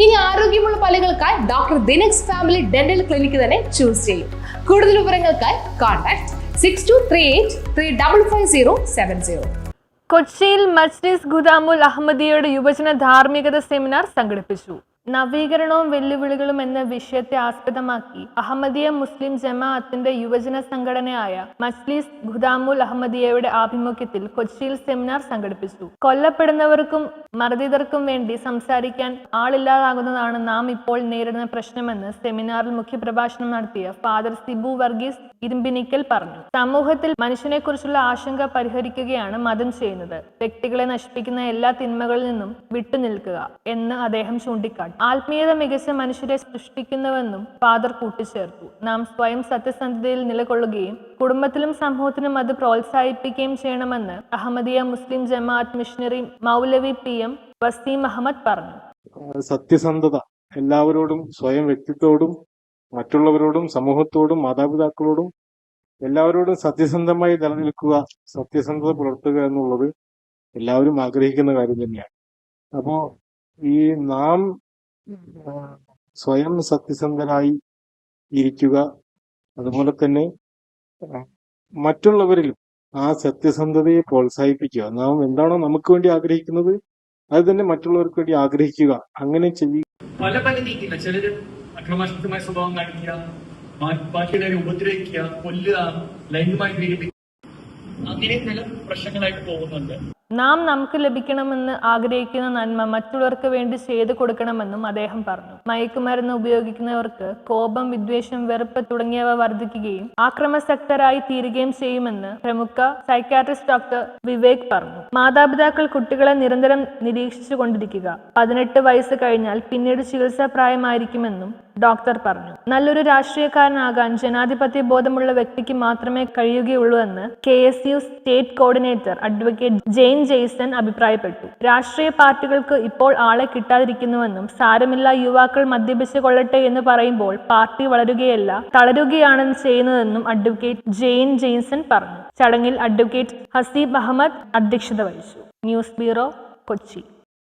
ഇനി ആരോഗ്യമുള്ള പല്ലുകൾക്കായി doctor ദിനക്സ് family dental clinic തന്നെ ചൂസ് ചെയ്യും. കൂടുതൽ വിവരങ്ങൾക്കായി കോൺടാക്ട് 6238355070. കൊച്ചിയിൽ മജ്ലിസ് ഖുദാമുൽ അഹമ്മദിയയുടെ യുവജന ധാർമ്മികത സെമിനാർ സംഘടിപ്പിച്ചു. നവീകരണവും വെല്ലുവിളികളും എന്ന വിഷയത്തെ ആസ്പദമാക്കി അഹമ്മദിയ മുസ്ലിം ജമാഅത്തിന്റെ യുവജന സംഘടനയായ മജ്ലിസ് ഖുദാമുൽ അഹമ്മദിയയുടെ ആഭിമുഖ്യത്തിൽ കൊച്ചിയിൽ സെമിനാർ സംഘടിപ്പിച്ചു. കൊല്ലപ്പെടുന്നവർക്കും മർദ്ദിതർക്കും വേണ്ടി സംസാരിക്കാൻ ആളില്ലാതാകുന്നതാണ് നാം ഇപ്പോൾ നേരിടുന്ന പ്രശ്നമെന്ന് സെമിനാറിൽ മുഖ്യപ്രഭാഷണം നടത്തിയ ഫാദർ സിബു വർഗീസ് ഇരുമ്പിനിക്കൽ പറഞ്ഞു. സമൂഹത്തിൽ മനുഷ്യനെക്കുറിച്ചുള്ള ആശങ്ക പരിഹരിക്കുകയാണ് മതം ചെയ്യുന്നത്. വ്യക്തികളെ നശിപ്പിക്കുന്ന എല്ലാ തിന്മകളിൽ നിന്നും വിട്ടുനിൽക്കുക എന്ന് അദ്ദേഹം ചൂണ്ടിക്കാട്ടി. ആത്മീയത മികച്ച മനുഷ്യരെ സൃഷ്ടിക്കുന്നുവെന്നും ഫാദർ കൂട്ടിച്ചേർത്തു. നാം സ്വയം സത്യസന്ധതയിൽ നിലകൊള്ളുകയും കുടുംബത്തിലും സമൂഹത്തിലും അത് പ്രോത്സാഹിപ്പിക്കുകയും ചെയ്യണമെന്ന് അഹമ്മദിയ മുസ്ലിം ജമാഅത്ത് മിഷണറി മൗലവി PM വസീം അഹമ്മദ് പറഞ്ഞു. സത്യസന്ധത എല്ലാവരോടും, സ്വയം വ്യക്തിത്വത്തോടും, മറ്റുള്ളവരോടും, സമൂഹത്തോടും, മാതാപിതാക്കളോടും എല്ലാവരോടും സത്യസന്ധമായി നിലനിൽക്കുക, സത്യസന്ധത പുലർത്തുക എന്നുള്ളത് എല്ലാവരും ആഗ്രഹിക്കുന്ന കാര്യം തന്നെയാണ്. അപ്പോ ഈ നാം സ്വയം സത്യസന്ധരായി ഇരിക്കുക, അതുപോലെ തന്നെ മറ്റുള്ളവരിലും ആ സത്യസന്ധതയെ പ്രോത്സാഹിപ്പിക്കുക. നാം എന്താണോ നമുക്ക് വേണ്ടി ആഗ്രഹിക്കുന്നത് അത് തന്നെ മറ്റുള്ളവർക്ക് വേണ്ടി ആഗ്രഹിക്കുക. അങ്ങനെ ചെയ്യുക. പല രീതിയില്ല. ചിലര് അക്രമാസക്തമായ സ്വഭാവം കാണിക്കുക, ബാക്കിയുള്ളവരെ ഉപദ്രവിക്കുക, കൊല്ലുക, ലൈംഗികമായി പീഡിപ്പിക്കുക, അങ്ങനെ ചില പ്രശ്നങ്ങളായിട്ട് പോകുന്നുണ്ട്. നാം നമുക്ക് ലഭിക്കണമെന്ന് ആഗ്രഹിക്കുന്ന നന്മ മറ്റുള്ളവർക്ക് വേണ്ടി ചെയ്തു കൊടുക്കണമെന്നും അദ്ദേഹം പറഞ്ഞു. മയക്കുമരുന്ന് ഉപയോഗിക്കുന്നവർക്ക് കോപം, വിദ്വേഷം, വെറുപ്പ് തുടങ്ങിയവ വർദ്ധിക്കുകയും ആക്രമസക്തരായി തീരുകയും ചെയ്യുമെന്ന് പ്രമുഖ സൈക്യാട്രിസ്റ്റ് ഡോക്ടർ വിവേക് പറഞ്ഞു. മാതാപിതാക്കൾ കുട്ടികളെ നിരന്തരം നിരീക്ഷിച്ചു കൊണ്ടിരിക്കുക. 18 വയസ്സ് കഴിഞ്ഞാൽ പിന്നീട് ചികിത്സാ പ്രായമായിരിക്കുമെന്നും ഡോക്ടർ പറഞ്ഞു. നല്ലൊരു രാഷ്ട്രീയക്കാരനാകാൻ ജനാധിപത്യ ബോധമുള്ള വ്യക്തിക്ക് മാത്രമേ കഴിയുകയുള്ളൂ എന്ന് KSU state coordinator advocate Jain Jaison അഭിപ്രായപ്പെട്ടു. രാഷ്ട്രീയ പാർട്ടികൾക്ക് ഇപ്പോൾ ആളെ കിട്ടാതിരിക്കുന്നുവെന്നും സാരമില്ല, യുവാക്കൾ മദ്യപിച്ചു കൊള്ളട്ടെ എന്ന് പറയുമ്പോൾ പാർട്ടി വളരുകയല്ല തളരുകയാണ് ചെയ്യുന്നതെന്നും അഡ്വക്കേറ്റ് ജെയിൻ ജെയ്സൺ പറഞ്ഞു. ചടങ്ങിൽ അഡ്വക്കേറ്റ് ഹസീബ് അഹമ്മദ് അധ്യക്ഷത വഹിച്ചു. News bureau, Kochi.